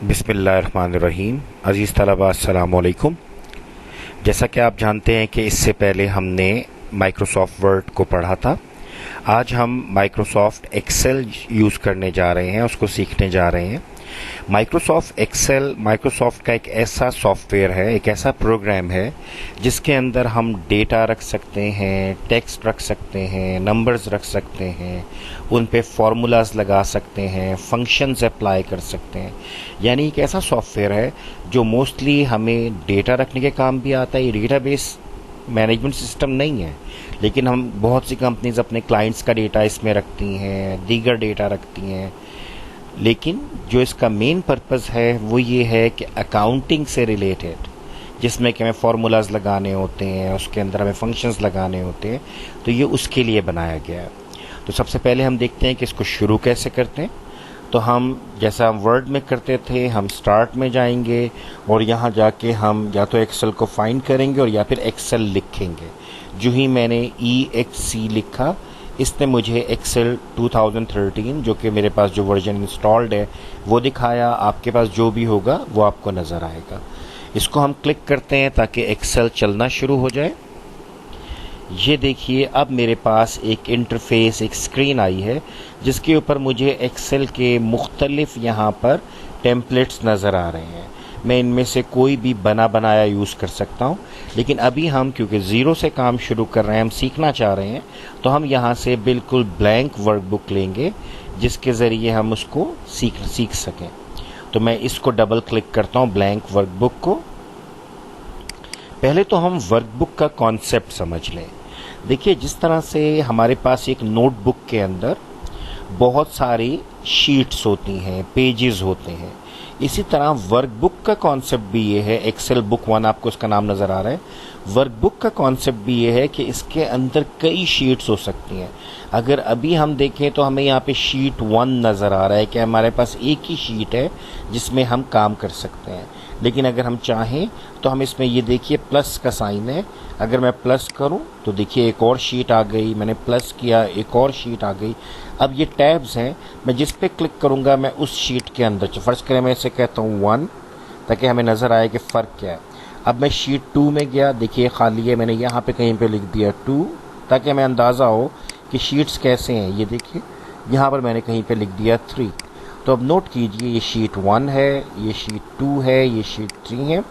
बिस्मिल्लाहिर्रहमानिर्रहीम। अज़ीज़ तलबा अस्सलाम वालेकुम। जैसा कि आप जानते हैं कि इससे पहले हमने माइक्रोसॉफ्ट वर्ड को पढ़ा था। आज हम माइक्रोसॉफ्ट एक्सेल यूज़ करने जा रहे हैं, उसको सीखने जा रहे हैं। माइक्रोसॉफ्ट एक्सेल माइक्रोसॉफ्ट का एक ऐसा सॉफ्टवेयर है, एक ऐसा प्रोग्राम है जिसके अंदर हम डेटा रख सकते हैं, टेक्स्ट रख सकते हैं, नंबर्स रख सकते हैं, उन पे फार्मूलाज लगा सकते हैं, फंक्शंस अप्लाई कर सकते हैं। यानी एक ऐसा सॉफ्टवेयर है जो मोस्टली हमें डेटा रखने के काम भी आता है। ये डेटाबेस मैनेजमेंट सिस्टम नहीं है, लेकिन हम बहुत सी कंपनीज अपने क्लाइंट्स का डेटा इसमें रखती हैं, दीगर डेटा रखती हैं। लेकिन जो इसका मेन पर्पस है वो ये है कि अकाउंटिंग से रिलेटेड, जिसमें कि हमें फार्मूलाज लगाने होते हैं, उसके अंदर हमें फंक्शंस लगाने होते हैं, तो ये उसके लिए बनाया गया है। तो सबसे पहले हम देखते हैं कि इसको शुरू कैसे करते हैं। तो हम जैसा हम वर्ड में करते थे, हम स्टार्ट में जाएंगे और यहाँ जाके हम या तो एक्सेल को फाइंड करेंगे और या फिर एक्सेल लिखेंगे। जो ही मैंने EXC लिखा, इसने मुझे एक्सेल 2013 जो कि मेरे पास जो वर्जन इंस्टॉल्ड है वो दिखाया। आपके पास जो भी होगा वो आपको नज़र आएगा। इसको हम क्लिक करते हैं ताकि एक्सेल चलना शुरू हो जाए। ये देखिए, अब मेरे पास एक इंटरफेस, एक स्क्रीन आई है जिसके ऊपर मुझे एक्सेल के मुख्तलिफ यहाँ पर टेम्पलेट्स नज़र आ रहे हैं। मैं इनमें से कोई भी बना बनाया यूज़ कर सकता हूँ, लेकिन अभी हम क्योंकि ज़ीरो से काम शुरू कर रहे हैं, हम सीखना चाह रहे हैं, तो हम यहाँ से बिल्कुल ब्लैंक वर्कबुक लेंगे जिसके ज़रिए हम उसको सीख सकें। तो मैं इसको डबल क्लिक करता हूँ, ब्लैंक वर्कबुक को। पहले तो हम वर्कबुक का कॉन्सेप्ट समझ लें। देखिए, जिस तरह से हमारे पास एक नोटबुक के अंदर बहुत सारी शीट्स होती हैं, पेजेस होते हैं, इसी तरह वर्कबुक का कॉन्सेप्ट भी ये है। एक्सेल बुक 1 आपको इसका नाम नज़र आ रहा है। वर्कबुक का कॉन्सेप्ट भी ये है कि इसके अंदर कई शीट्स हो सकती हैं। अगर अभी हम देखें तो हमें यहाँ पे शीट 1 नज़र आ रहा है कि हमारे पास एक ही शीट है जिसमें हम काम कर सकते हैं। लेकिन अगर हम चाहें तो हम इसमें, ये देखिए प्लस का साइन है, अगर मैं प्लस करूं तो देखिए एक और शीट आ गई, मैंने प्लस किया, एक और शीट आ गई। अब ये टैब्स हैं, मैं जिस पे क्लिक करूंगा मैं उस शीट के अंदर, फर्ज करें मैं इसे कहता हूँ 1 ताकि हमें नज़र आए कि फ़र्क क्या है। अब मैं शीट 2 में गया, देखिए खाली है, मैंने यहाँ पे कहीं पे लिख दिया 2 ताकि हमें अंदाज़ा हो कि शीट्स कैसे हैं। ये देखिए यहाँ पर मैंने कहीं पे लिख दिया 3। तो अब नोट कीजिए, ये शीट 1 है, ये शीट 2 है, ये शीट 3 है,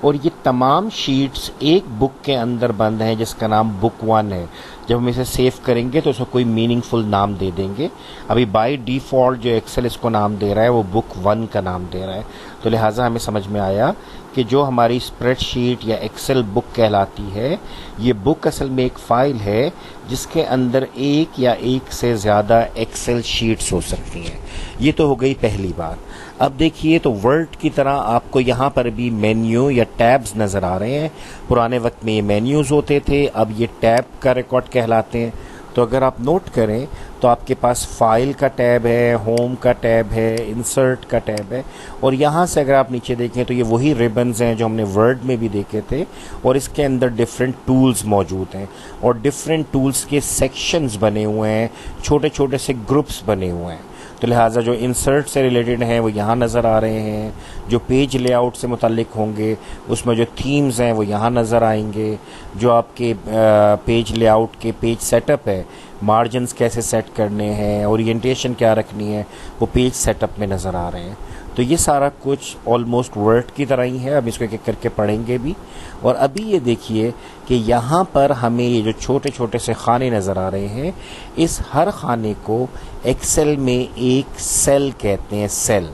और ये तमाम शीट्स एक बुक के अंदर बंद हैं जिसका नाम बुक 1 है। जब हम इसे सेव करेंगे तो इसको कोई मीनिंगफुल नाम दे देंगे। अभी बाय डिफ़ॉल्ट जो एक्सेल इसको नाम दे रहा है वो बुक 1 का नाम दे रहा है। तो लिहाजा हमें समझ में आया कि जो हमारी स्प्रेडशीट या एक्सेल बुक कहलाती है, ये बुक असल में एक फ़ाइल है जिसके अंदर एक या एक से ज़्यादा एक्सेल शीट्स हो सकती हैं। ये तो हो गई पहली बात। अब देखिए, तो वर्ड की तरह आपको यहाँ पर भी मेन्यू या टैब्स नज़र आ रहे हैं। पुराने वक्त में ये मेन्यूज़ होते थे, अब ये टैब का रिकॉर्ड कहलाते हैं। तो अगर आप नोट करें तो आपके पास फाइल का टैब है, होम का टैब है, इंसर्ट का टैब है, और यहाँ से अगर आप नीचे देखें तो ये वही रिबन्स हैं जो हमने वर्ड में भी देखे थे, और इसके अंदर डिफरेंट टूल्स मौजूद हैं और डिफरेंट टूल्स के सेक्शंस बने हुए हैं, छोटे छोटे से ग्रुप्स बने हुए हैं। तो लिहाजा जो इंसर्ट से रिलेटेड हैं वो यहाँ नज़र आ रहे हैं, जो पेज लेआउट से मुतालिक होंगे उसमें जो थीम्स हैं वो यहाँ नज़र आएंगे, जो आपके पेज लेआउट के पेज सेटअप है, मार्जिन्स कैसे सेट करने हैं, ओरिएंटेशन क्या रखनी है, वो पेज सेटअप में नज़र आ रहे हैं। तो ये सारा कुछ ऑलमोस्ट वर्ड की तरह ही है। अब इसको एक एक करके पढ़ेंगे भी। और अभी ये देखिए कि यहाँ पर हमें ये जो छोटे छोटे से खाने नज़र आ रहे हैं, इस हर खाने को एक्सेल में एक सेल कहते हैं। सेल,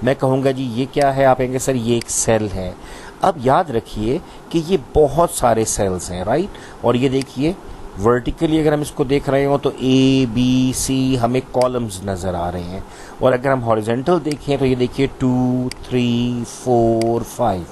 मैं कहूँगा जी ये क्या है, आप कहेंगे सर ये एक सेल है। अब याद रखिए कि ये बहुत सारे सेल्स हैं, राइट। और ये देखिए वर्टिकली अगर हम इसको देख रहे हो तो ABC हमें कॉलम्स नज़र आ रहे हैं, और अगर हम हॉरिजॉन्टल देखें तो ये देखिए 2, 3, 4, 5।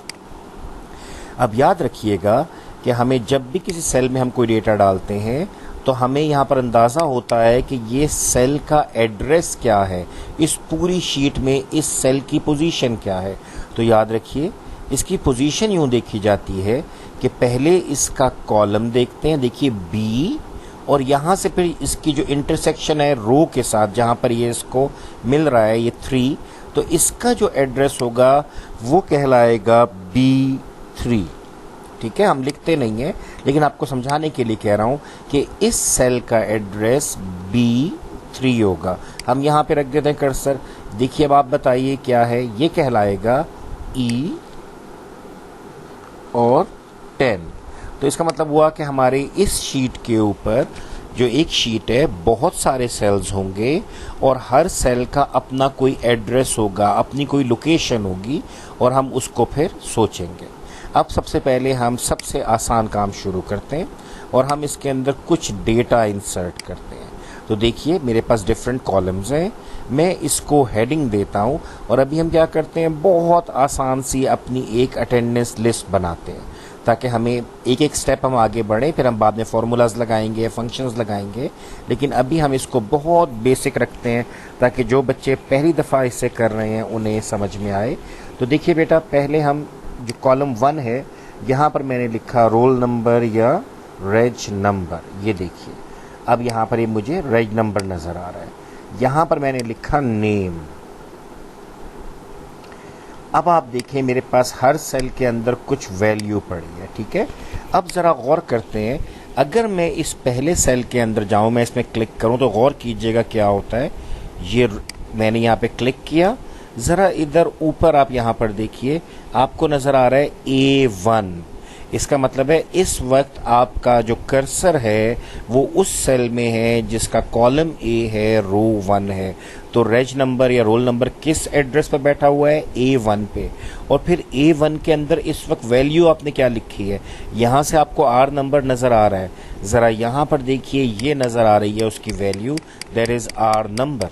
अब याद रखिएगा कि हमें जब भी किसी सेल में हम कोई डेटा डालते हैं तो हमें यहाँ पर अंदाज़ा होता है कि ये सेल का एड्रेस क्या है, इस पूरी शीट में इस सेल की पोजीशन क्या है। तो याद रखिए इसकी पोजीशन यूँ देखी जाती है कि पहले इसका कॉलम देखते हैं, देखिए B, और यहाँ से फिर इसकी जो इंटरसेक्शन है रो के साथ, जहाँ पर ये इसको मिल रहा है ये 3, तो इसका जो एड्रेस होगा वो कहलाएगा B3। ठीक है, हम लिखते नहीं हैं लेकिन आपको समझाने के लिए कह रहा हूं कि इस सेल का एड्रेस B3 होगा। हम यहां पे रख देते हैं कर्सर। देखिए अब आप बताइए क्या है, ये कहलाएगा E और 10। तो इसका मतलब हुआ कि हमारे इस शीट के ऊपर जो एक शीट है बहुत सारे सेल्स होंगे और हर सेल का अपना कोई एड्रेस होगा, अपनी कोई लोकेशन होगी और हम उसको फिर सोचेंगे। अब सबसे पहले हम सबसे आसान काम शुरू करते हैं और हम इसके अंदर कुछ डेटा इंसर्ट करते हैं। तो देखिए मेरे पास डिफरेंट कॉलम्स हैं, मैं इसको हेडिंग देता हूं और अभी हम क्या करते हैं, बहुत आसान सी अपनी एक अटेंडेंस लिस्ट बनाते हैं ताकि हमें एक एक स्टेप हम आगे बढ़ें, फिर हम बाद में फार्मूलाज लगाएंगे, फंक्शंस लगाएंगे, लेकिन अभी हम इसको बहुत बेसिक रखते हैं ताकि जो बच्चे पहली दफ़ा इसे कर रहे हैं उन्हें समझ में आए। तो देखिए बेटा, पहले हम जो कॉलम 1 है यहाँ पर मैंने लिखा रोल नंबर या रेज नंबर। ये देखिए अब यहाँ पर ये मुझे रेज नंबर नज़र आ रहा है। यहाँ पर मैंने लिखा नेम। अब आप देखें मेरे पास हर सेल के अंदर कुछ वैल्यू पड़ी है। ठीक है, अब ज़रा गौर करते हैं, अगर मैं इस पहले सेल के अंदर जाऊं, मैं इसमें क्लिक करूं तो गौर कीजिएगा क्या होता है। ये मैंने यहाँ पे क्लिक किया, ज़रा इधर ऊपर आप यहाँ पर देखिए, आपको नज़र आ रहा है A1। इसका मतलब है इस वक्त आपका जो कर्सर है वो उस सेल में है जिसका कॉलम A है, रो 1 है। तो रेज नंबर या रोल नंबर किस एड्रेस पर बैठा हुआ है, A1 पे। और फिर A1 के अंदर इस वक्त वैल्यू आपने क्या लिखी है, यहाँ से आपको R नंबर नज़र आ रहा है, ज़रा यहाँ पर देखिए ये नज़र आ रही है उसकी value, there is R number.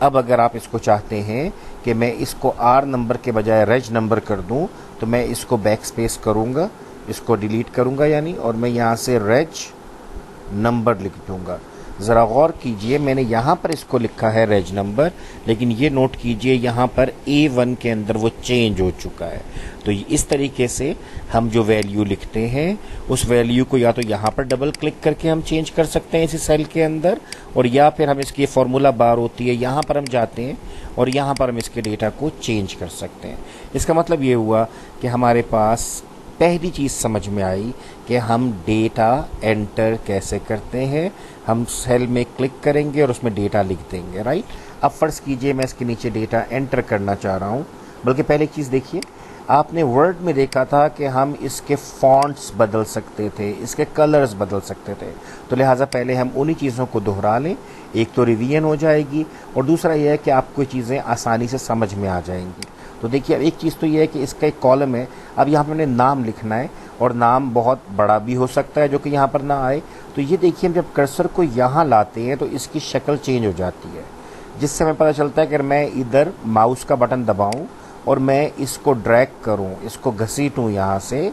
अब अगर आप इसको चाहते हैं कि मैं इसको R नंबर के बजाय रेज नंबर कर दूं तो मैं इसको बैक स्पेस करूँगा, इसको डिलीट करूँगा यानी, और मैं यहाँ से रेज नंबर लिख दूँगा। ज़रा गौर कीजिए मैंने यहाँ पर इसको लिखा है रेज नंबर, लेकिन ये नोट कीजिए यहाँ पर A1 के अंदर वो चेंज हो चुका है। तो इस तरीके से हम जो वैल्यू लिखते हैं उस वैल्यू को या तो यहाँ पर डबल क्लिक करके हम चेंज कर सकते हैं इसी सेल के अंदर, और या फिर हम इसकी फार्मूला बार होती है यहाँ पर हम जाते हैं और यहाँ पर हम इसके डेटा को चेंज कर सकते हैं। इसका मतलब ये हुआ कि हमारे पास पहली चीज़ समझ में आई कि हम डेटा एंटर कैसे करते हैं। हम सेल में क्लिक करेंगे और उसमें डेटा लिख देंगे, राइट। अब फ़र्ज़ कीजिए मैं इसके नीचे डेटा एंटर करना चाह रहा हूँ, बल्कि पहले एक चीज़ देखिए, आपने वर्ड में देखा था कि हम इसके फॉन्ट्स बदल सकते थे, इसके कलर्स बदल सकते थे। तो लिहाजा पहले हम उन्हीं चीज़ों को दोहरा लें, एक तो रिवीजन हो जाएगी और दूसरा यह है कि आपको चीज़ें आसानी से समझ में आ जाएंगी। तो देखिए अब एक चीज़ तो यह है कि इसका एक कॉलम है, अब यहाँ पर मैंने नाम लिखना है और नाम बहुत बड़ा भी हो सकता है जो कि यहाँ पर ना आए। तो ये देखिए हम जब कर्सर को यहाँ लाते हैं तो इसकी शक्ल चेंज हो जाती है, जिससे हमें पता चलता है कि अगर मैं इधर माउस का बटन दबाऊँ और मैं इसको ड्रैग करूँ, इसको घसीटूँ यहाँ से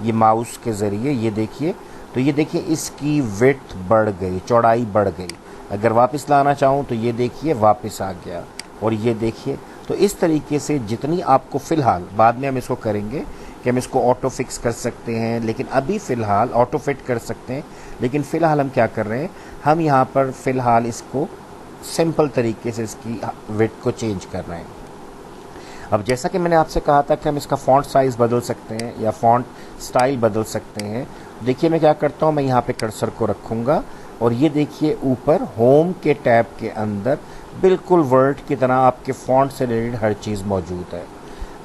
ये माउस के ज़रिए, ये देखिए, तो ये देखिए इसकी विड्थ बढ़ गई, चौड़ाई बढ़ गई। अगर वापस लाना चाहूँ तो ये देखिए वापस आ गया, और ये देखिए। तो इस तरीके से जितनी आपको फ़िलहाल, बाद में हम इसको करेंगे कि हम इसको ऑटो फिक्स कर सकते हैं, लेकिन अभी फ़िलहाल ऑटो फिट कर सकते हैं, लेकिन फ़िलहाल हम क्या कर रहे हैं, हम यहाँ पर फ़िलहाल इसको सिंपल तरीके से इसकी विड्थ को चेंज कर रहे हैं। अब जैसा कि मैंने आपसे कहा था कि हम इसका फ़ॉन्ट साइज़ बदल सकते हैं या फ़ॉन्ट स्टाइल बदल सकते हैं। देखिए मैं क्या करता हूँ, मैं यहाँ पे कर्सर को रखूँगा और ये देखिए ऊपर होम के टैब के अंदर बिल्कुल वर्ड की तरह आपके फ़ॉन्ट से रिलेटेड हर चीज़ मौजूद है।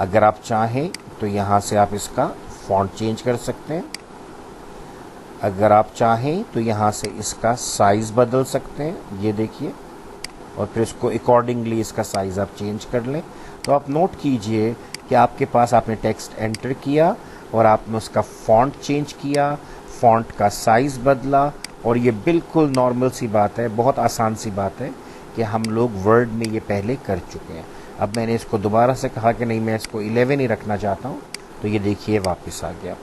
अगर आप चाहें तो यहाँ से आप इसका फ़ॉन्ट चेंज कर सकते हैं, अगर आप चाहें तो यहाँ से इसका साइज़ बदल सकते हैं, ये देखिए, और फिर इसको अकॉर्डिंगली इसका साइज़ आप चेंज कर लें। तो आप नोट कीजिए कि आपके पास आपने टेक्स्ट एंटर किया और आपने उसका फ़ॉन्ट चेंज किया, फ़ॉन्ट का साइज़ बदला, और ये बिल्कुल नॉर्मल सी बात है, बहुत आसान सी बात है कि हम लोग वर्ड में ये पहले कर चुके हैं। अब मैंने इसको दोबारा से कहा कि नहीं मैं इसको 11 ही रखना चाहता हूँ, तो ये देखिए वापस आ गया।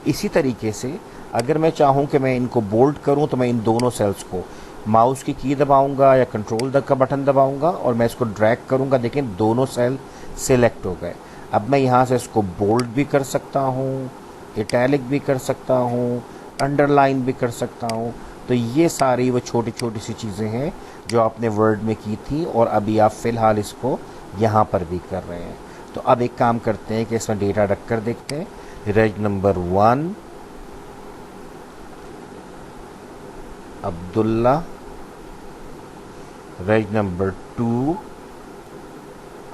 इसी तरीके से अगर मैं चाहूँ कि मैं इनको बोल्ड करूँ तो मैं इन दोनों सेल्स को माउस की दबाऊंगा या कंट्रोल का बटन दबाऊंगा और मैं इसको ड्रैग करूंगा, देखें दोनों सेल सिलेक्ट हो गए। अब मैं यहाँ से इसको बोल्ड भी कर सकता हूँ, इटैलिक भी कर सकता हूँ, अंडरलाइन भी कर सकता हूँ। तो ये सारी वो छोटी छोटी सी चीज़ें हैं जो आपने वर्ड में की थी और अभी आप फ़िलहाल इसको यहाँ पर भी कर रहे हैं। तो अब एक काम करते हैं कि इसमें डेटा रख कर देखते हैं। रेज नंबर 1 अब्दुल्ला, रेज नंबर 2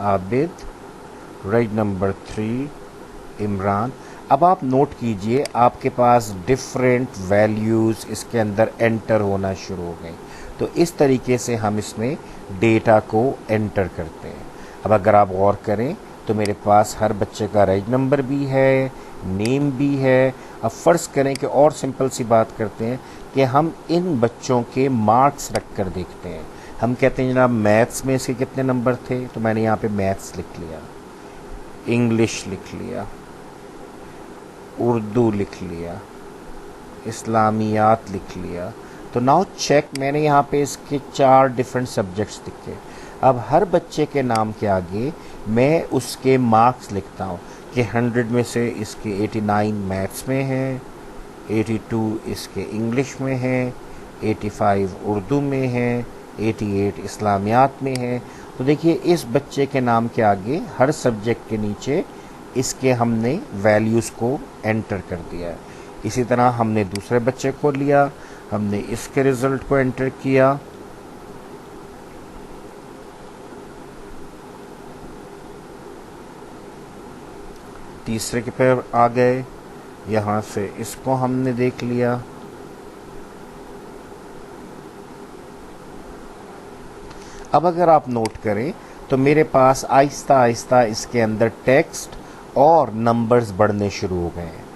आबिद, रेज नंबर 3 इमरान। अब आप नोट कीजिए आपके पास डिफरेंट वैल्यूज़ इसके अंदर एंटर होना शुरू हो गए। तो इस तरीके से हम इसमें डेटा को एंटर करते हैं। अब अगर आप गौर करें तो मेरे पास हर बच्चे का रेज नंबर भी है, नेम भी है। अब फ़र्ज़ करें कि और सिंपल सी बात करते हैं कि हम इन बच्चों के मार्क्स रख कर देखते हैं। हम कहते हैं जनाब मैथ्स में इसके कितने नंबर थे, तो मैंने यहाँ पे मैथ्स लिख लिया, इंग्लिश लिख लिया, उर्दू लिख लिया, इस्लामियात लिख लिया। तो नाउ चेक, मैंने यहाँ पे इसके 4 डिफरेंट सब्जेक्ट्स लिखे। अब हर बच्चे के नाम के आगे मैं उसके मार्क्स लिखता हूँ कि 100 में से इसके 89 मैथ्स में है, 82 इसके इंग्लिश में है, 85 उर्दू में है, 88 इस्लामियात में है। तो देखिए इस बच्चे के नाम के आगे हर सब्जेक्ट के नीचे इसके हमने वैल्यूज़ को एंटर कर दिया है। इसी तरह हमने दूसरे बच्चे को लिया, हमने इसके रिज़ल्ट को एंटर किया। तीसरे के पे आ गए, यहाँ से इसको हमने देख लिया। अब अगर आप नोट करें तो मेरे पास आहिस्ता आहिस्ता इसके अंदर टेक्स्ट और नंबर्स बढ़ने शुरू हो गए हैं।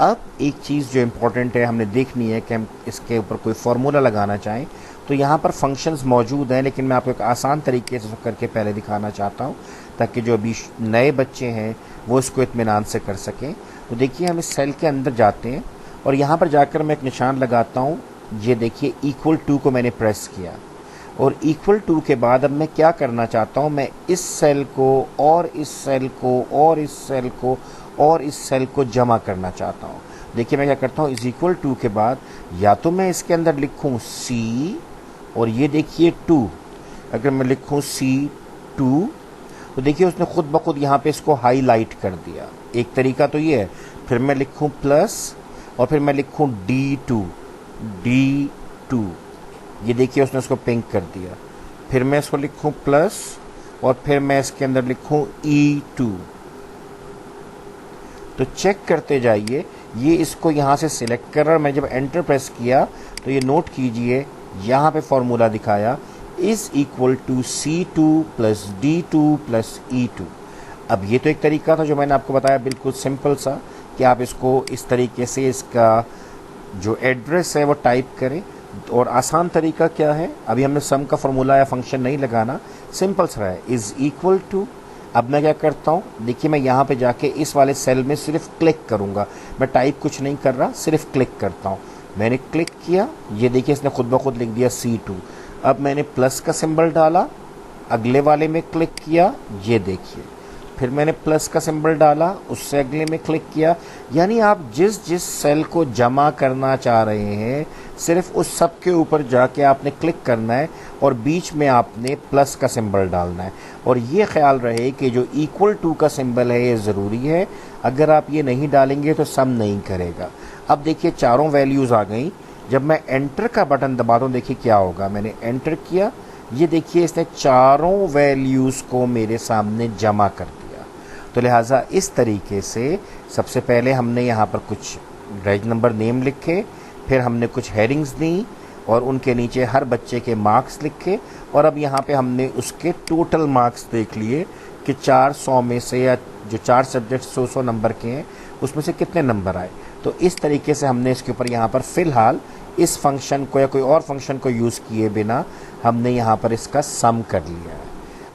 अब एक चीज़ जो इम्पोर्टेंट है हमने देखनी है कि हम इसके ऊपर कोई फार्मूला लगाना चाहें तो यहाँ पर फंक्शंस मौजूद हैं, लेकिन मैं आपको एक आसान तरीके से करके पहले दिखाना चाहता हूँ ताकि जो अभी नए बच्चे हैं वो इसको इत्मीनान से कर सकें। तो देखिए हम इस सेल के अंदर जाते हैं और यहाँ पर जाकर मैं एक निशान लगाता हूँ। ये देखिए इक्वल टू को मैंने प्रेस किया और इक्वल टू के बाद अब मैं क्या करना चाहता हूँ, मैं इस सेल को और इस सेल को और इस सेल को और इस सेल को जमा करना चाहता हूँ। देखिए मैं क्या करता हूँ, इज इक्वल टू के बाद या तो मैं इसके अंदर लिखूँ C और ये देखिए 2। अगर मैं लिखूँ C2 तो देखिए उसने खुद ब खुद यहाँ पे इसको हाईलाइट कर दिया। एक तरीका तो ये है। फिर मैं लिखूँ प्लस और फिर मैं लिखूँ D2, ये देखिए उसने उसको पिंक कर दिया। फिर मैं इसको लिखूँ प्लस और फिर मैं इसके अंदर लिखूँ E2। तो चेक करते जाइए, ये इसको यहाँ से सिलेक्ट कर रहा है। मैं जब एंटर प्रेस किया तो ये नोट कीजिए यहाँ पे फॉर्मूला दिखाया is equal to C2 plus D2 plus E2। अब ये तो एक तरीका था जो मैंने आपको बताया, बिल्कुल सिंपल सा, कि आप इसको इस तरीके से इसका जो एड्रेस है वो टाइप करें। और आसान तरीका क्या है, अभी हमने सम का फॉर्मूला या फंक्शन नहीं लगाना, सिंपल सा है, इज इक्वल टू। अब मैं क्या करता हूँ, देखिए मैं यहाँ पे जाके इस वाले सेल में सिर्फ क्लिक करूँगा, मैं टाइप कुछ नहीं कर रहा, सिर्फ क्लिक करता हूँ। मैंने क्लिक किया, ये देखिए इसने खुद ब खुद लिख दिया C2। अब मैंने प्लस का सिंबल डाला, अगले वाले में क्लिक किया, ये देखिए फिर मैंने प्लस का सिंबल डाला, उससे अगले में क्लिक किया। यानी आप जिस जिस सेल को जमा करना चाह रहे हैं सिर्फ उस सब के ऊपर जाके आपने क्लिक करना है और बीच में आपने प्लस का सिंबल डालना है। और ये ख्याल रहे कि जो इक्वल टू का सिंबल है ये ज़रूरी है, अगर आप ये नहीं डालेंगे तो सम नहीं करेगा। अब देखिए चारों वैल्यूज़ आ गई। जब मैं एंटर का बटन दबाता हूँ देखिए क्या होगा, मैंने एंटर किया, ये देखिए इसने चारों वैल्यूज़ को मेरे सामने जमा कर दिया। तो लिहाजा इस तरीके से सबसे पहले हमने यहाँ पर कुछ रेज नंबर नेम लिखे, फिर हमने कुछ हेडिंग्स दी और उनके नीचे हर बच्चे के मार्क्स लिखे। और अब यहाँ पे हमने उसके टोटल मार्क्स देख लिए कि 400 में से, या जो 4 सब्जेक्ट 100 नंबर के हैं उसमें से कितने नंबर आए। तो इस तरीके से हमने इसके ऊपर यहाँ पर फ़िलहाल इस फंक्शन को या कोई और फंक्शन को यूज़ किए बिना हमने यहाँ पर इसका सम कर लिया है।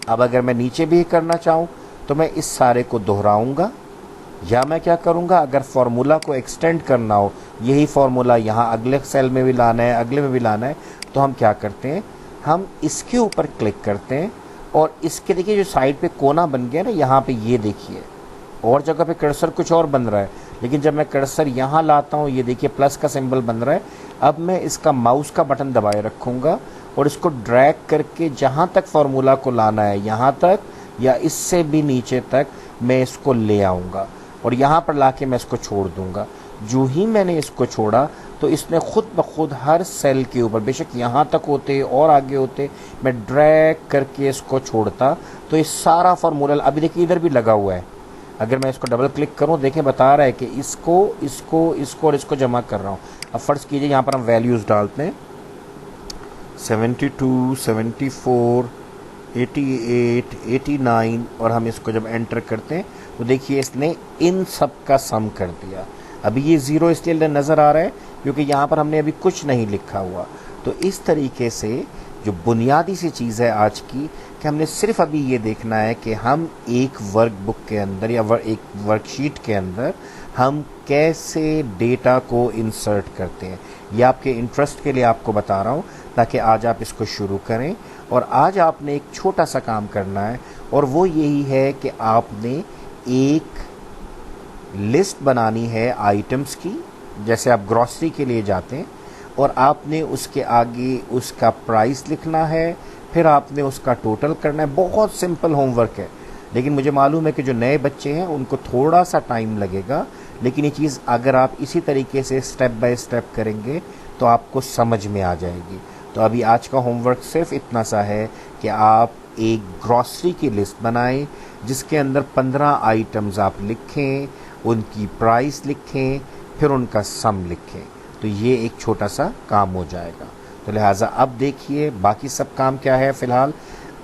अब अगर मैं नीचे भी करना चाहूँ तो मैं इस सारे को दोहराऊँगा, या मैं क्या करूँगा, अगर फार्मूला को एक्सटेंड करना हो, यही फार्मूला यहाँ अगले सेल में भी लाना है, अगले में भी लाना है, तो हम क्या करते हैं, हम इसके ऊपर क्लिक करते हैं और इसके देखिए जो साइड पे कोना बन गया ना, यहाँ पे ये देखिए और जगह पे कर्सर कुछ और बन रहा है, लेकिन जब मैं कर्सर यहाँ लाता हूँ ये देखिए प्लस का सिंबल बन रहा है। अब मैं इसका माउस का बटन दबाए रखूँगा और इसको ड्रैग करके जहाँ तक फार्मूला को लाना है यहाँ तक या इससे भी नीचे तक मैं इसको ले आऊँगा और यहाँ पर लाके मैं इसको छोड़ दूँगा। जो ही मैंने इसको छोड़ा तो इसने खुद ब खुद हर सेल के ऊपर, बेशक यहाँ तक होते और आगे होते, मैं ड्रैग करके इसको छोड़ता तो ये सारा फार्मूला, अभी देखिए इधर भी लगा हुआ है, अगर मैं इसको डबल क्लिक करूँ देखें बता रहा है कि इसको इसको इसको और इसको जमा कर रहा हूँ। अब फ़र्ज़ कीजिए यहाँ पर हम वैल्यूज़ डालते हैं 72, 74, 88, 89 और हम इसको जब एंटर करते हैं तो देखिए इसने इन सब का सम कर दिया। अभी ये ज़ीरो इसलिए नज़र आ रहा है क्योंकि यहाँ पर हमने अभी कुछ नहीं लिखा हुआ। तो इस तरीके से जो बुनियादी सी चीज़ है आज की कि हमने सिर्फ अभी ये देखना है कि हम एक वर्कबुक के अंदर या एक वर्कशीट के अंदर हम कैसे डेटा को इंसर्ट करते हैं। ये आपके इंटरेस्ट के लिए आपको बता रहा हूँ ताकि आज आप इसको शुरू करें। और आज आपने एक छोटा सा काम करना है और वो यही है कि आपने एक लिस्ट बनानी है आइटम्स की, जैसे आप ग्रॉसरी के लिए जाते हैं और आपने उसके आगे उसका प्राइस लिखना है, फिर आपने उसका टोटल करना है। बहुत सिंपल होमवर्क है, लेकिन मुझे मालूम है कि जो नए बच्चे हैं उनको थोड़ा सा टाइम लगेगा, लेकिन ये चीज़ अगर आप इसी तरीके से स्टेप बाय स्टेप करेंगे तो आपको समझ में आ जाएगी। तो अभी आज का होमवर्क सिर्फ इतना सा है कि आप एक ग्रॉसरी की लिस्ट बनाएं जिसके अंदर 15 आइटम्स आप लिखें, उनकी प्राइस लिखें, फिर उनका सम लिखें। तो ये एक छोटा सा काम हो जाएगा। तो लिहाजा अब देखिए बाकी सब काम क्या है फ़िलहाल।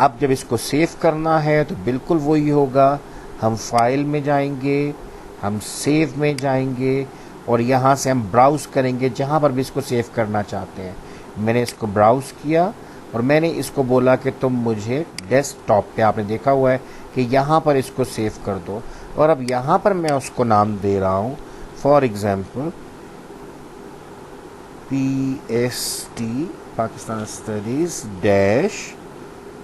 अब जब इसको सेव करना है तो बिल्कुल वही होगा, हम फाइल में जाएंगे, हम सेव में जाएंगे और यहाँ से हम ब्राउज़ करेंगे जहाँ पर भी इसको सेव करना चाहते हैं। मैंने इसको ब्राउज़ किया और मैंने इसको बोला कि तुम मुझे डेस्कटॉप पे, आपने देखा हुआ है कि यहाँ पर इसको सेव कर दो। और अब यहाँ पर मैं उसको नाम दे रहा हूँ, for example PST Pakistan studies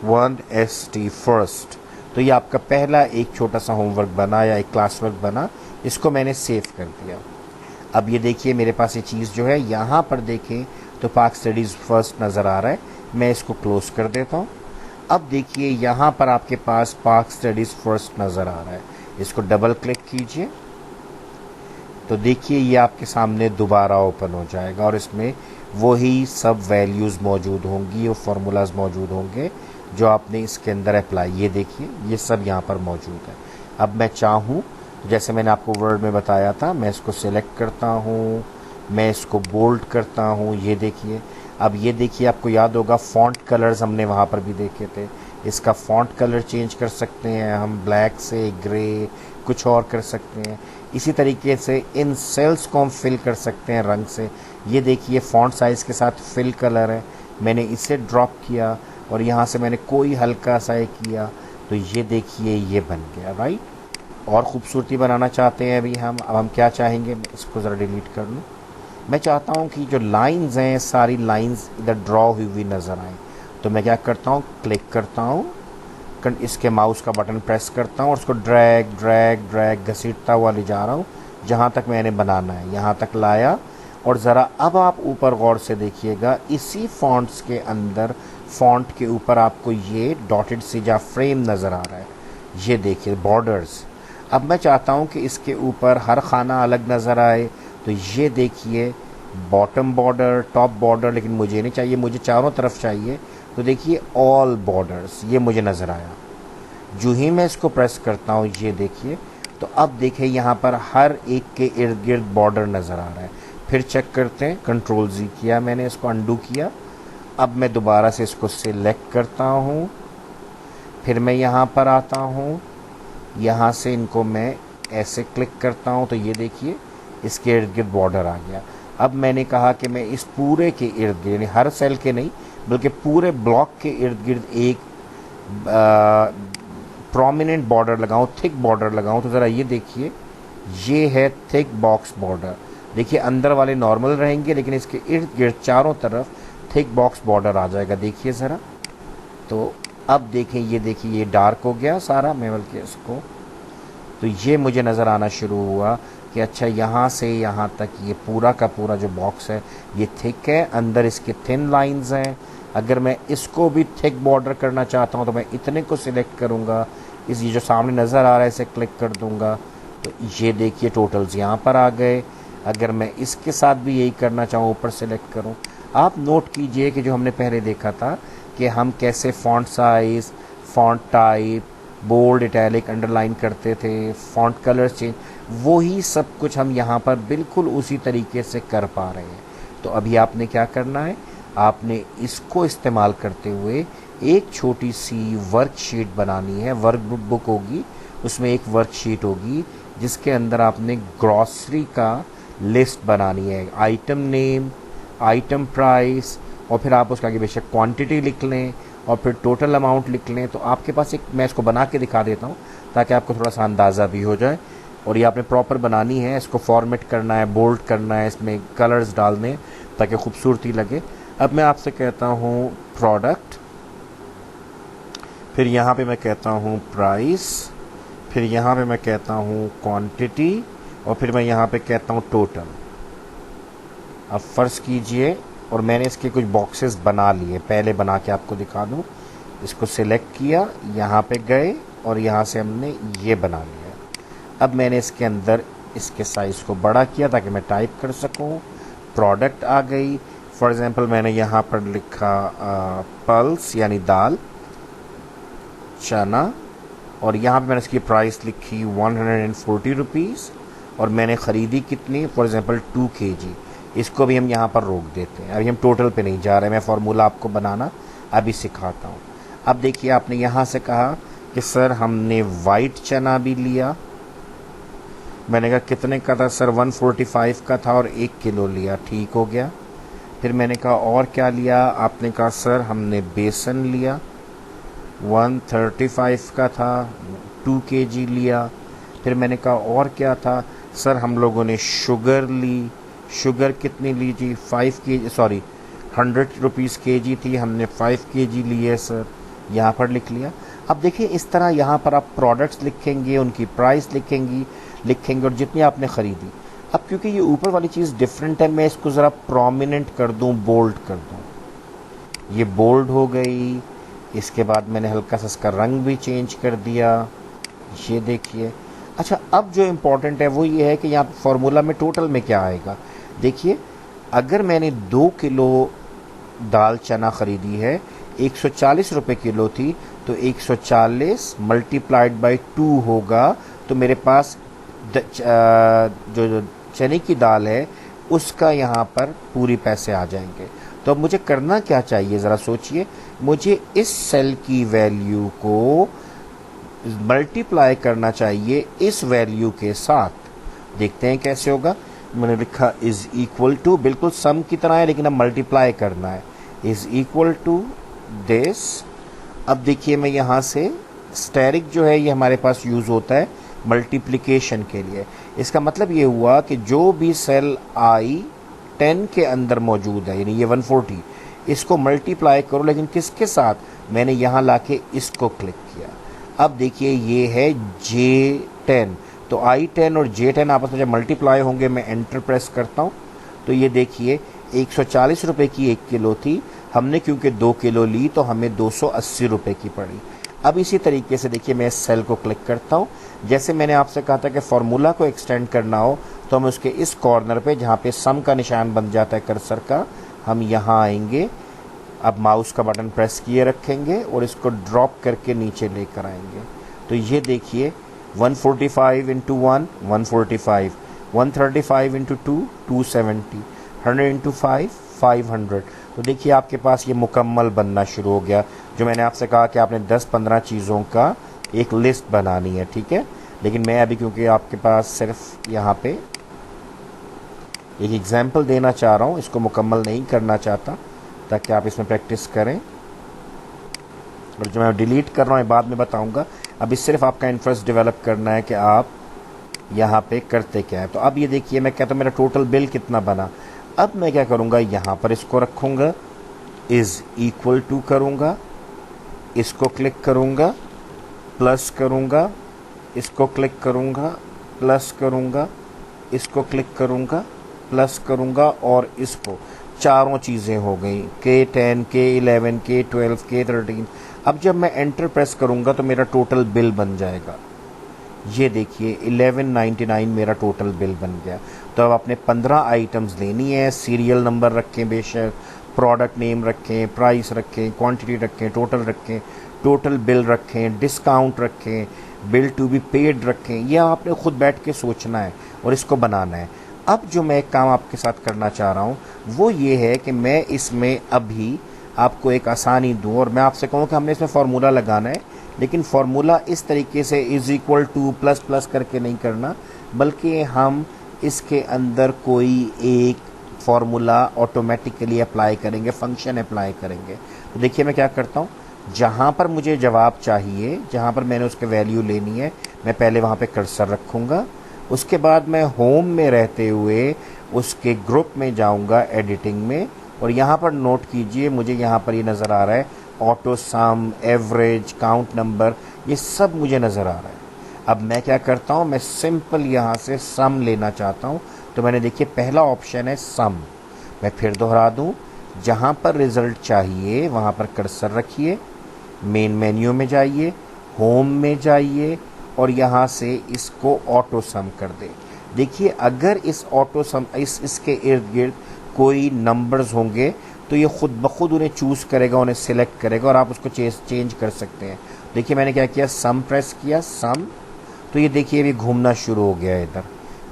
-1ST first. तो ये आपका पहला एक छोटा सा होमवर्क बना या एक क्लास वर्क बना, इसको मैंने सेव कर दिया। अब ये देखिए मेरे पास ये चीज़ जो है यहाँ पर देखें तो पाक स्टडीज़ फर्स्ट नज़र आ रहा है। मैं इसको क्लोज़ कर देता हूँ। अब देखिए यहाँ पर आपके पास पाक स्टडीज़ फर्स्ट नज़र आ रहा है। इसको डबल क्लिक कीजिए तो देखिए ये आपके सामने दोबारा ओपन हो जाएगा और इसमें वही सब वैल्यूज़ मौजूद होंगी और फार्मूलाज मौजूद होंगे जो आपने इसके अंदर अप्लाई, ये देखिए ये सब यहाँ पर मौजूद है। अब मैं चाहूँ जैसे मैंने आपको वर्ड में बताया था, मैं इसको सिलेक्ट करता हूँ, मैं इसको बोल्ड करता हूँ, ये देखिए। अब ये देखिए आपको याद होगा फ़ॉन्ट कलर्स हमने वहाँ पर भी देखे थे। इसका फ़ॉन्ट कलर चेंज कर सकते हैं हम, ब्लैक से ग्रे, कुछ और कर सकते हैं। इसी तरीके से इन सेल्स को हम फिल कर सकते हैं रंग से। ये देखिए फ़ॉन्ट साइज़ के साथ फिल कलर है, मैंने इसे ड्रॉप किया और यहाँ से मैंने कोई हल्का सा किया तो ये देखिए ये बन गया, राइट। और ख़ूबसूरती बनाना चाहते हैं अभी हम, अब हम क्या चाहेंगे, इसको ज़रा डिलीट कर लूँ। मैं चाहता हूँ कि जो लाइंस हैं सारी लाइंस इधर ड्रॉ हुई हुई नज़र आएँ। तो मैं क्या करता हूँ, क्लिक करता हूँ, इसके माउस का बटन प्रेस करता हूँ और उसको ड्रैग ड्रैग ड्रैग घसीटता हुआ ले जा रहा हूँ जहाँ तक मैंने बनाना है, यहाँ तक लाया। और ज़रा अब आप ऊपर गौर से देखिएगा, इसी फॉन्ट्स के अंदर फॉन्ट के ऊपर आपको ये डॉटेड सिजा फ्रेम नज़र आ रहा है, ये देखिए बॉर्डर्स। अब मैं चाहता हूँ कि इसके ऊपर हर खाना अलग नज़र आए, तो ये देखिए बॉटम बॉर्डर, टॉप बॉर्डर, लेकिन मुझे नहीं चाहिए, मुझे चारों तरफ चाहिए। तो देखिए ऑल बॉर्डर्स ये मुझे नज़र आया। जो ही मैं इसको प्रेस करता हूँ ये देखिए, तो अब देखिए यहाँ पर हर एक के इर्द गिर्द बॉर्डर नज़र आ रहा है। फिर चेक करते हैं, कंट्रोल Z किया मैंने, इसको अंडू किया। अब मैं दोबारा से इसको सिलेक्ट करता हूँ, फिर मैं यहाँ पर आता हूँ, यहाँ से इनको मैं ऐसे क्लिक करता हूँ तो ये देखिए इसके इर्द गिर्द बॉर्डर आ गया। अब मैंने कहा कि मैं इस पूरे के इर्द गिर्द, यानी हर सेल के नहीं बल्कि पूरे ब्लॉक के इर्द गिर्द एक प्रोमिनेंट बॉर्डर लगाऊं, थिक बॉर्डर लगाऊं। तो ज़रा ये देखिए ये है थिक बॉक्स बॉर्डर। देखिए अंदर वाले नॉर्मल रहेंगे लेकिन इसके इर्द गिर्द चारों तरफ थिक बॉक्स बॉर्डर आ जाएगा, देखिए ज़रा। तो अब देखें ये देखिए ये डार्क हो गया सारा, मैं बल्कि इसको, तो ये मुझे नज़र आना शुरू हुआ कि अच्छा यहाँ से यहाँ तक ये पूरा का पूरा जो बॉक्स है ये थिक है, अंदर इसके थिन लाइंस हैं। अगर मैं इसको भी थिक बॉर्डर करना चाहता हूँ तो मैं इतने को सिलेक्ट करूँगा, इस ये जो सामने नज़र आ रहा है इसे क्लिक कर दूंगा तो ये देखिए टोटल्स यहाँ पर आ गए। अगर मैं इसके साथ भी यही करना चाहूँ, ऊपर सेलेक्ट करूँ, आप नोट कीजिए कि जो हमने पहले देखा था कि हम कैसे font size, font type, bold, italic, underline करते थे, फॉन्ट कलर चेंज, वही सब कुछ हम यहाँ पर बिल्कुल उसी तरीके से कर पा रहे हैं। तो अभी आपने क्या करना है, आपने इसको इस्तेमाल करते हुए एक छोटी सी वर्कशीट बनानी है। वर्क बुक होगी, उसमें एक वर्कशीट होगी जिसके अंदर आपने ग्रॉसरी का लिस्ट बनानी है, आइटम नेम, आइटम प्राइस, और फिर आप उसका आगे बेशक क्वांटिटी लिख लें और फिर टोटल अमाउंट लिख लें। तो आपके पास एक, मैं इसको बना के दिखा देता हूँ ताकि आपको थोड़ा सा अंदाज़ा भी हो जाए। और ये आपने प्रॉपर बनानी है, इसको फॉर्मेट करना है, बोल्ड करना है, इसमें कलर्स डालने ताकि खूबसूरती लगे। अब मैं आपसे कहता हूँ प्रोडक्ट, फिर यहाँ पे मैं कहता हूँ प्राइस, फिर यहाँ पे मैं कहता हूँ क्वांटिटी, और फिर मैं यहाँ पे कहता हूँ टोटल। अब फ़र्ज़ कीजिए, और मैंने इसके कुछ बॉक्सेस बना लिए, पहले बना के आपको दिखा दूँ। इसको सिलेक्ट किया, यहाँ पे गए और यहाँ से हमने ये बना लिया। अब मैंने इसके अंदर इसके साइज़ को बड़ा किया ताकि मैं टाइप कर सकूँ। प्रोडक्ट आ गई, फॉर एग्ज़ाम्पल मैंने यहाँ पर लिखा पल्स यानी दाल, चना, और यहाँ पे मैंने इसकी प्राइस लिखी 140 रुपीज़, और मैंने ख़रीदी कितनी, फॉर एग्ज़ाम्पल 2 kg। इसको भी हम यहाँ पर रोक देते हैं। अभी हम टोटल पे नहीं जा रहे, मैं फार्मूला आपको बनाना अभी सिखाता हूँ। अब देखिए, आपने यहाँ से कहा कि सर हमने वाइट चना भी लिया। मैंने कहा कितने का था सर, 145 का था और 1 किलो लिया, ठीक हो गया। फिर मैंने कहा और क्या लिया, आपने कहा सर हमने बेसन लिया, 135 का था, 2 kg लिया। फिर मैंने कहा और क्या था सर, हम लोगों ने शुगर ली, शुगर कितनी ली जी, 5 kg, सॉरी 100 रुपीज़ kg थी, हमने 5 kg लिए सर, यहाँ पर लिख लिया। अब देखिए इस तरह यहाँ पर आप प्रोडक्ट्स लिखेंगे, उनकी प्राइस लिखेंगे और जितनी आपने ख़रीदी। अब क्योंकि ये ऊपर वाली चीज़ डिफरेंट है, मैं इसको ज़रा प्रोमिनेंट कर दूँ, बोल्ड कर दूँ। ये बोल्ड हो गई। इसके बाद मैंने हल्का सा इसका रंग भी चेंज कर दिया, ये देखिए। अच्छा, अब जो इम्पोर्टेंट है वो ये है कि यहाँ फार्मूला में टोटल में क्या आएगा। देखिए, अगर मैंने 2 किलो दाल चना ख़रीदी है, 140 रुपये किलो थी, तो 140 मल्टीप्लाइड बाई 2 होगा, तो मेरे पास जो चने की दाल है उसका यहाँ पर पूरी पैसे आ जाएंगे। तो अब मुझे करना क्या चाहिए, ज़रा सोचिए। मुझे इस सेल की वैल्यू को मल्टीप्लाई करना चाहिए इस वैल्यू के साथ। देखते हैं कैसे होगा। मैंने लिखा इज़ इक्वल टू, बिल्कुल सम की तरह है लेकिन अब मल्टीप्लाई करना है, इज़ इक्वल टू दिस। अब देखिए, मैं यहाँ से स्टेरिक जो है ये हमारे पास यूज़ होता है मल्टीप्लिकेशन के लिए। इसका मतलब ये हुआ कि जो भी सेल I10 के अंदर मौजूद है, यानी ये 140, इसको मल्टीप्लाई करो, लेकिन किसके साथ, मैंने यहाँ लाके इसको क्लिक किया। अब देखिए ये है J10, तो I10 और J10 आपस में जब मल्टीप्लाई होंगे, मैं एंटर प्रेस करता हूँ तो ये देखिए 140 रुपये की 1 किलो थी, हमने क्योंकि 2 किलो ली तो हमें 280 रुपये की पड़ी। अब इसी तरीके से देखिए, मैं इस सेल को क्लिक करता हूँ। जैसे मैंने आपसे कहा था कि फार्मूला को एक्सटेंड करना हो तो हम उसके इस कॉर्नर पे जहाँ पे सम का निशान बन जाता है कर्सर का, हम यहाँ आएंगे। अब माउस का बटन प्रेस किए रखेंगे और इसको ड्रॉप करके नीचे लेकर आएंगे। तो ये देखिए 145 इंटू 1 145, 135 इंटू 2 270, 100 इंटू 5 500। तो देखिए आपके पास ये मुकम्मल बनना शुरू हो गया। जो मैंने आपसे कहा कि आपने 10-15 चीज़ों का एक लिस्ट बनानी है, ठीक है। लेकिन मैं अभी क्योंकि आपके पास सिर्फ यहाँ पे एक एग्जाम्पल देना चाह रहा हूँ, इसको मुकम्मल नहीं करना चाहता, ताकि आप इसमें प्रैक्टिस करें। और जो मैं डिलीट कर रहा हूँ बाद में बताऊँगा। अभी सिर्फ आपका इंटरेस्ट डेवलप करना है कि आप यहाँ पे करते क्या है। तो अब ये देखिए, मैं कहता हूँ मेरा टोटल बिल कितना बना। अब मैं क्या करूँगा, यहाँ पर इसको रखूँगा, इज़ इक्वल टू करूँगा, इसको क्लिक करूँगा, प्लस करूँगा, इसको क्लिक करूँगा, प्लस करूँगा, इसको क्लिक करूँगा, प्लस करूँगा और इसको। चारों चीज़ें हो गई, K10, K11, K12, K13। अब जब मैं एंटर प्रेस करूँगा तो मेरा टोटल बिल बन जाएगा। ये देखिए 1199 मेरा टोटल बिल बन गया। तो अब आपने 15 आइटम्स लेनी है, सीरियल नंबर रखें बेशक, प्रोडक्ट नेम रखें, प्राइस रखें, क्वांटिटी रखें, टोटल बिल रखें, डिस्काउंट रखें, बिल टू बी पेड रखें। यह आपने खुद बैठ के सोचना है और इसको बनाना है। अब जो मैं एक काम आपके साथ करना चाह रहा हूँ वो ये है कि मैं इसमें अभी आपको एक आसानी दूँ और मैं आपसे कहूँ कि हमने इसमें फार्मूला लगाना है, लेकिन फार्मूला इस तरीके से is equal two plus plus करके नहीं करना, बल्कि हम इसके अंदर कोई एक फार्मूला ऑटोमेटिकली अप्लाई करेंगे, फंक्शन अप्लाई करेंगे। तो देखिए मैं क्या करता हूँ, जहाँ पर मुझे जवाब चाहिए, जहाँ पर मैंने उसके वैल्यू लेनी है, मैं पहले वहाँ पे कर्सर रखूँगा। उसके बाद मैं होम में रहते हुए उसके ग्रुप में जाऊँगा, एडिटिंग में, और यहाँ पर नोट कीजिए मुझे यहाँ पर ये नज़र आ रहा है ऑटो सम, एवरेज, काउंट नंबर, ये सब मुझे नज़र आ रहा है। अब मैं क्या करता हूँ, मैं सिंपल यहाँ से सम लेना चाहता हूँ। तो मैंने देखिए पहला ऑप्शन है सम। मैं फिर दोहरा दूँ, जहाँ पर रिज़ल्ट चाहिए वहाँ पर कर्सर रखिए, मेन मेन्यू में जाइए, होम में जाइए और यहाँ से इसको ऑटो सम कर दे। देखिए अगर इस ऑटो सम इसके इर्द गिर्द कोई नंबर्स होंगे तो ये खुद ब खुद उन्हें चूज़ करेगा, उन्हें सिलेक्ट करेगा और आप उसको चेंज कर सकते हैं। देखिए मैंने क्या किया, सम प्रेस किया, सम, तो ये देखिए अभी घूमना शुरू हो गया है इधर।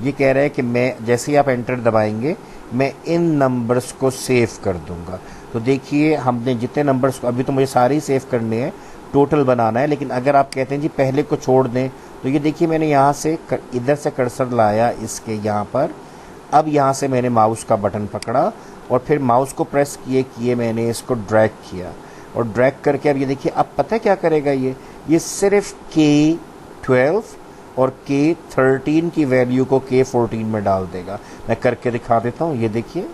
ये कह रहा है कि मैं जैसे ही आप एंटर दबाएंगे मैं इन नंबर्स को सेव कर दूंगा। तो देखिए हमने जितने नंबर्स को, अभी तो मुझे सारे ही सेव करने हैं, टोटल बनाना है, लेकिन अगर आप कहते हैं जी पहले को छोड़ दें तो ये देखिए मैंने यहाँ से इधर से कर्सर लाया इसके यहाँ पर। अब यहाँ से मैंने माउस का बटन पकड़ा और फिर माउस को प्रेस किए मैंने इसको ड्रैग किया और ड्रैग करके अब ये देखिए अब पता है क्या करेगा, ये सिर्फ K12 और K13 की वैल्यू को K14 में डाल देगा। मैं करके दिखा देता हूँ, ये देखिए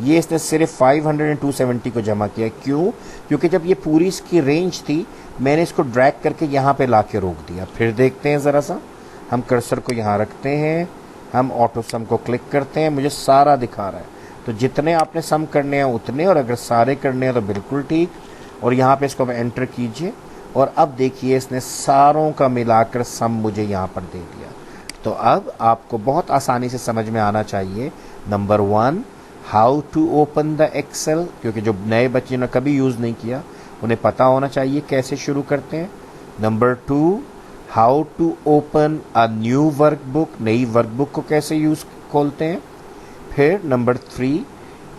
ये इसने सिर्फ 500 और 270 को जमा किया। क्यों? क्योंकि जब ये पूरी इसकी रेंज थी मैंने इसको ड्रैग करके यहाँ पे ला के रोक दिया। फिर देखते हैं ज़रा सा, हम कर्सर को यहाँ रखते हैं, हम ऑटो सम को क्लिक करते हैं, मुझे सारा दिखा रहा है। तो जितने आपने सम करने हैं उतने, और अगर सारे करने हैं तो बिल्कुल ठीक। और यहाँ पे इसको एंटर कीजिए और अब देखिए इसने सारों का मिलाकर सम मुझे यहाँ पर दे दिया। तो अब आपको बहुत आसानी से समझ में आना चाहिए। Number 1, how to open the Excel, क्योंकि जो नए बच्चे ने कभी यूज़ नहीं किया उन्हें पता होना चाहिए कैसे शुरू करते हैं। Number 2, how to open a new workbook, नई वर्कबुक को कैसे यूज़ खोलते हैं। फिर नंबर 3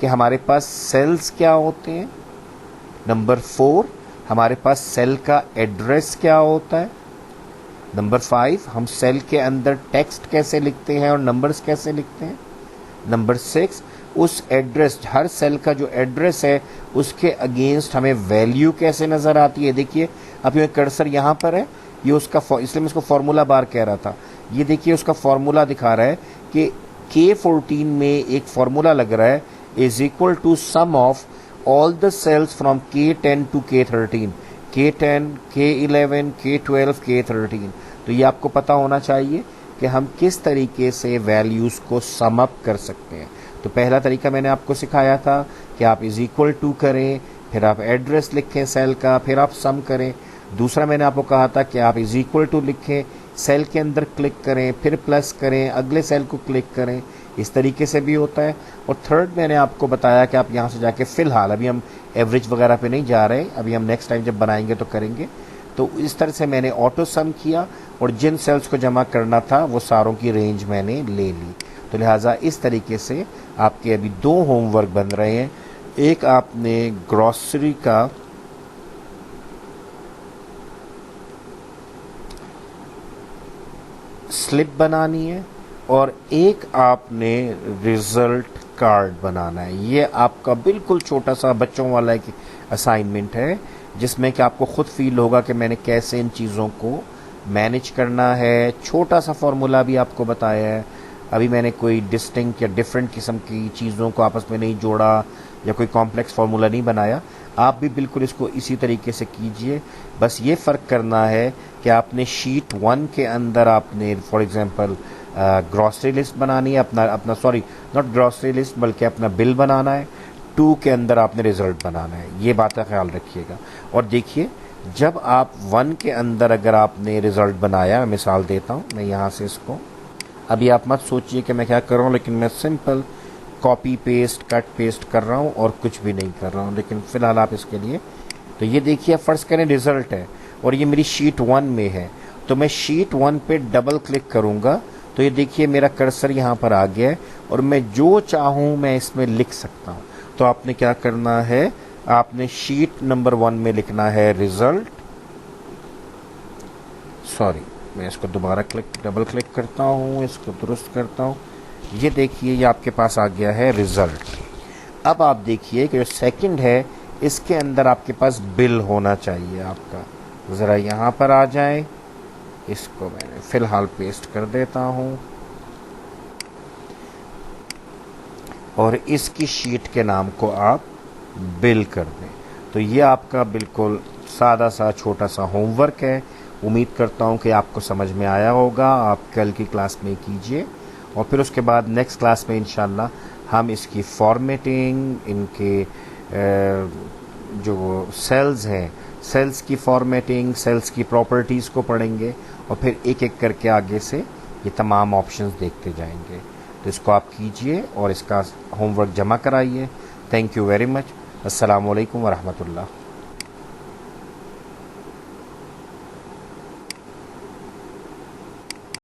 कि हमारे पास सेल्स क्या होते हैं। नंबर 4 हमारे पास सेल का एड्रेस क्या होता है। नंबर 5 हम सेल के अंदर टेक्स्ट कैसे लिखते हैं और नंबर्स कैसे लिखते हैं। नंबर 6 उस एड्रेस, हर सेल का जो एड्रेस है उसके अगेंस्ट हमें वैल्यू कैसे नज़र आती है। देखिए अब ये कर्सर यहाँ पर है, ये उसका, इसलिए मैं इसको फार्मूला बार कह रहा था। ये देखिए उसका फार्मूला दिखा रहा है कि K14 में एक फार्मूला लग रहा है, is equal to sum of all the cells from K10 to K13, K10, K11, K12, K13। तो ये आपको पता होना चाहिए कि हम किस तरीके से वैल्यूज़ को सम अप कर सकते हैं। तो पहला तरीका मैंने आपको सिखाया था कि आप इज इक्वल टू करें, फिर आप एड्रेस लिखें सेल का, फिर आप सम करें। दूसरा मैंने आपको कहा था कि आप इज इक्वल टू लिखें, सेल के अंदर क्लिक करें, फिर प्लस करें, अगले सेल को क्लिक करें, इस तरीके से भी होता है। और थर्ड मैंने आपको बताया कि आप यहाँ से जाके, फ़िलहाल अभी हम एवरेज वगैरह पे नहीं जा रहे, अभी हम नेक्स्ट टाइम जब बनाएंगे तो करेंगे। तो इस तरह से मैंने ऑटो सम किया और जिन सेल्स को जमा करना था वो सारों की रेंज मैंने ले ली। तो लिहाजा इस तरीके से आपके अभी 2 होमवर्क बन रहे हैं। एक आपने ग्रॉसरी का स्लिप बनानी है और एक आपने रिजल्ट कार्ड बनाना है। ये आपका बिल्कुल छोटा सा बच्चों वाला एक असाइनमेंट है जिसमें कि आपको खुद फील होगा कि मैंने कैसे इन चीज़ों को मैनेज करना है। छोटा सा फॉर्मूला भी आपको बताया है, अभी मैंने कोई डिस्टिंक्ट या डिफरेंट किस्म की चीज़ों को आपस में नहीं जोड़ा या कोई कॉम्प्लेक्स फार्मूला नहीं बनाया। आप भी बिल्कुल इसको इसी तरीके से कीजिए। बस ये फ़र्क करना है कि आपने शीट 1 के अंदर आपने फॉर एग्ज़ाम्पल ग्रॉसरी लिस्ट बनानी है, अपना सॉरी नॉट ग्रॉसरी लिस्ट बल्कि अपना बिल बनाना है। 2 के अंदर आपने रिजल्ट बनाना है, ये बात का ख्याल रखिएगा। और देखिए जब आप 1 के अंदर अगर आपने रिजल्ट बनाया, मिसाल देता हूँ मैं यहाँ से इसको, अभी आप मत सोचिए कि मैं क्या कर रहा हूँ, लेकिन मैं simple copy paste cut paste कर रहा हूँ और कुछ भी नहीं कर रहा हूँ, लेकिन फ़िलहाल आप इसके लिए, तो ये देखिए फ़र्ज़ करें रिज़ल्ट है और ये मेरी शीट 1 में है, तो मैं शीट 1 पे डबल क्लिक करूँगा तो ये देखिए मेरा कर्सर यहाँ पर आ गया है और मैं जो चाहूँ मैं इसमें लिख सकता हूँ। तो आपने क्या करना है, आपने शीट नंबर 1 में लिखना है रिज़ल्ट, सॉरी मैं इसको दोबारा डबल क्लिक करता हूँ, इसको दुरुस्त करता हूँ। ये देखिए ये आपके पास आ गया है रिज़ल्ट। अब आप देखिए कि जो सेकंड है इसके अंदर आपके पास बिल होना चाहिए आपका। ज़रा यहाँ पर आ जाए, इसको मैंने फ़िलहाल पेस्ट कर देता हूँ और इसकी शीट के नाम को आप बिल कर दें। तो ये आपका बिल्कुल सादा सा छोटा सा होमवर्क है। उम्मीद करता हूँ कि आपको समझ में आया होगा। आप कल की क्लास में कीजिए और फिर उसके बाद नेक्स्ट क्लास में इंशाल्लाह हम इसकी फॉर्मेटिंग, इनके जो सेल्स हैं, सेल्स की फॉर्मेटिंग, सेल्स की प्रॉपर्टीज़ को पढ़ेंगे और फिर एक एक करके आगे से ये तमाम ऑप्शंस देखते जाएंगे। तो इसको आप कीजिए और इसका होमवर्क जमा कराइए। Thank you very much. अस्सलामु अलैकुम व रहमतुल्लाह।